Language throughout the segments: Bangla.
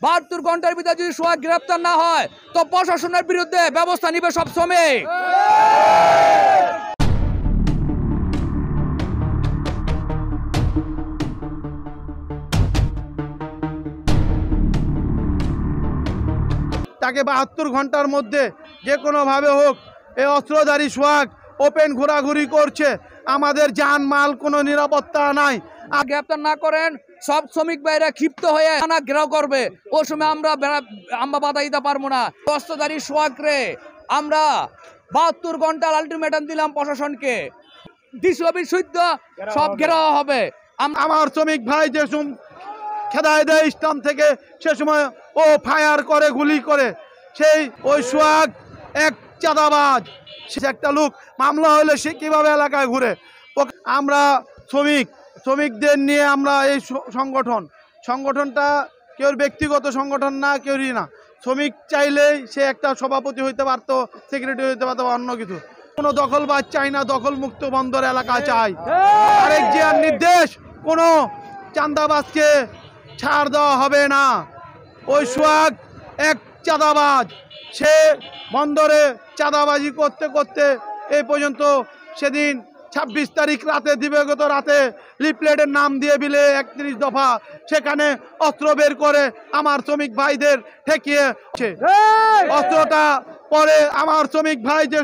72 ঘন্টার ভিতরে যদি সোহাগ গ্রেপ্তার না হয় তো প্রশাসনের বিরুদ্ধে ব্যবস্থা নিবে সব শ্রমিক। তাকে 72 ঘন্টার মধ্যে যে কোনোভাবে হোক এই অস্ত্রধারী সোহাগ ওপেন ঘোরাঘুরি করছে, আমাদের জানমাল কোনো নিরাপত্তা নাই। গ্রেপ্তার না করেন সব শ্রমিক ভাইরা ক্ষিপ্ত হয়ে থানা ঘেরাও করবে, ও সময় আমরা বাধা দিতে পারবো না। অস্ত্রধারী সোহাগ রে আমরা 72 ঘন্টার আলটিমেটাম দিলাম প্রশাসনকে, বিশুদ্ধ সব ঘেরাও হবে। আমার শ্রমিক ভাই যে খেদায় দেয় ইসলাম থেকে, সে সময় ও ফায়ার করে, গুলি করে, সেই ওই সোহাগ এক চাঁদাবাজ। সে একটা লোক, মামলা হলে সে কীভাবে এলাকায় ঘুরে। আমরা শ্রমিকদের নিয়ে আমরা এই সংগঠনটা কেউ ব্যক্তিগত সংগঠন না, কেউই না। শ্রমিক চাইলেই সে একটা সভাপতি হইতে পারতো, সেক্রেটারি হইতে পারতো, অন্য কিছু। কোনো দখলবাজ চাই না, দখল মুক্ত বন্দর এলাকা চাই। আরেক জিয়ার নির্দেশ, কোনো চাঁদাবাজকে ছাড় দেওয়া হবে না। ওই সোহাগ এক চাঁদাবাজ, সে বন্দরে চাঁদাবাজি করতে করতে এই পর্যন্ত সেদিন 26 তারিখ রাতে, দিবাগত রাতে লিফলেটের নাম দিয়ে বিলে 31 দফা সেখানে অস্ত্র বের করে আমার শ্রমিক ভাইদের ঠেকিয়েছে। অস্ত্রটা পরে আমার শ্রমিক ভাই যে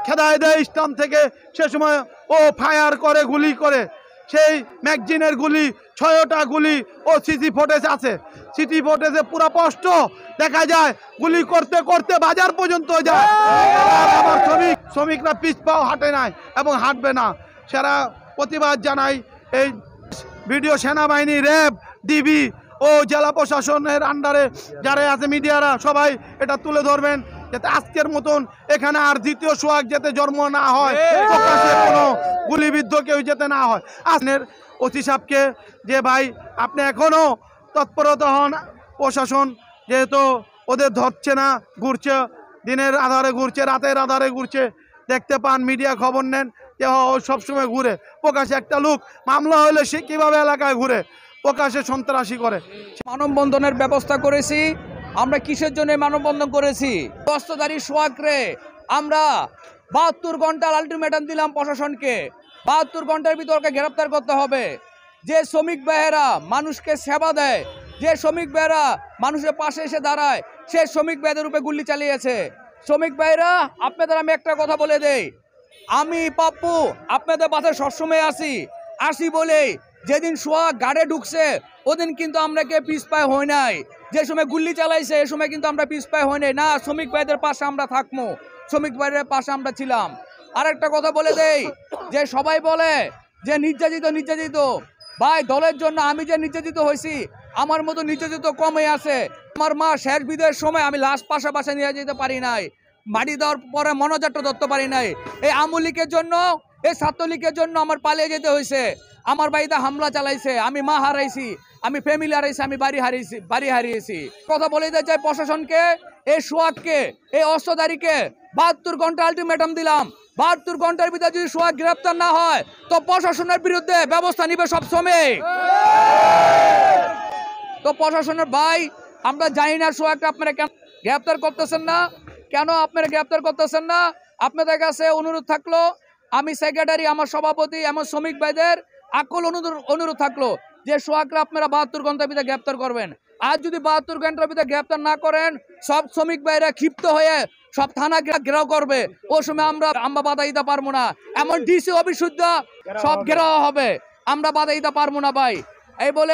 খেদায় দেয় ইসলাম থেকে, সে সময় ও ফায়ার করে, গুলি করে, সেই ম্যাগজিনের গুলি 6টা গুলি ও সিসি ফুটেজ আছে। সিসি ফুটেজে পুরো স্পষ্ট দেখা যায় গুলি করতে করতে বাজার পর্যন্ত যায়। আর আমার শ্রমিকরা পিছ পাও হাঁটে নাই এবং হাঁটবে না। সেরা প্রতিবাদ জানাই এই ভিডিও সেনাবাহিনী, র্যাব, ডিবি ও জেলা প্রশাসনের আন্ডারে যারা আছে, মিডিয়ারা সবাই এটা তুলে ধরবেন, যাতে আজকের মতন এখানে আর দ্বিতীয় সোহাগ যাতে জন্ম না হয়, প্রকাশ্যে কোনো গুলিবিদ্ধ কেউ যেতে না হয়। আপনার ওসি সাহেবকে যে ভাই আপনি এখনও তৎপরতা হন, প্রশাসন যেহেতু ওদের ধরছে না, ঘুরছে, দিনের আধারে ঘুরছে, রাতের আধারে ঘুরছে, দেখতে পান, মিডিয়া খবর নেন যে ও সবসময় ঘুরে। প্রকাশ্যে একটা লোক, মামলা হলে সে কীভাবে এলাকায় ঘুরে, প্রকাশ্যে সন্ত্রাসী করে। মানববন্ধনের ব্যবস্থা করেছি। আমরা কিসের জন্য মানববন্ধন করেছি? অস্ত্রধারী সোহাগ রে আমরা 72 ঘন্টার আলটিমেটাম দিলাম প্রশাসনকে। 72 ঘন্টার ভিতরে গ্রেপ্তার করতে হবে। যে শ্রমিক ভাইয়েরা মানুষকে সেবা দেয়, যে শ্রমিক ভাইয়েরা মানুষের পাশে এসে দাঁড়ায়, সে শ্রমিক ভাইদের উপরে গুলি চালিয়েছে। শ্রমিক ভাইরা, আপনাদের আমি একটা কথা বলে দেই, আমি পাপ্পু আপনাদের পাশে সবসময় আসি বলেই যেদিন সোহাগ গাড়ে ঢুকছে ওদিন কিন্তু আমরা কে পিছ পায় হই নাই। যে সময় গুলি চালাইছে এ সময় কিন্তু আমরা পিছ পায় হই নাই। না, শ্রমিক ভাইদের পাশে আমরা থাকবো, শ্রমিক ভাইদের পাশে আমরা ছিলাম। আরেকটা কথা বলে দেই, যে সবাই বলে যে নির্যাতিত ভাই, দলের জন্য আমি যে নির্যাতিত হয়েছি, আমার মতো নির্যাতিত কমে আছে। আমার মা শেষ বিদায়ের সময় আমি লাশ পাশে নিয়ে যেতে পারি নাই, মাটি দেওয়ার পরে মনোজাট্টা ধরতে পারি নাই। এই আওয়ামী লীগের জন্য, এই ছাত্রলীগের জন্য আমার পালিয়ে যেতে হয়েছে। আমার বাড়িতে হামলা চালাইছে, আমি মা হারাইছি, আমি ফ্যামিলি হারাইছি, আমি বাড়ি হারিয়েছি। কথা বলে দিতে চাই প্রশাসনকে, এই সোহাগকে, এই অস্ত্রধারীকে 72 ঘন্টা আলটিমেটাম দিলাম। 72 ঘন্টার ভিতরে যদি সোহাগ গ্রেপ্তার না হয় তো প্রশাসনের বিরুদ্ধে ব্যবস্থা নিবে সব শ্রমিক। তো প্রশাসনের ভাই, আমরা জানি না সোহাগটা আপনারা কেন গ্রেপ্তার করতেছেন না, কেন আপনারা গ্রেপ্তার করতেছেন না। আপনাদের কাছে অনুরোধ থাকলো, আমি সেক্রেটারি, আমার সভাপতি, আমার শ্রমিক ভাইদের আকল অনুরোধ থাকলো যে সোহাগরা আপনারা 72 ঘন্টার ভিতরে গ্রেপ্তার করবেন। আর যদি 72 ঘন্টার ভিতরে গ্রেপ্তার না করেন সব শ্রমিক ভাইরা ক্ষিপ্ত হয়ে সব থানা ঘেরাও করবে, ও সময় আমরা বাধা দিতে পারবো না। এমন ডিসি অফিস সুদ্ধা সব ঘেরাও হবে, আমরা বাধা দিতে পারবো না ভাই। এই বলে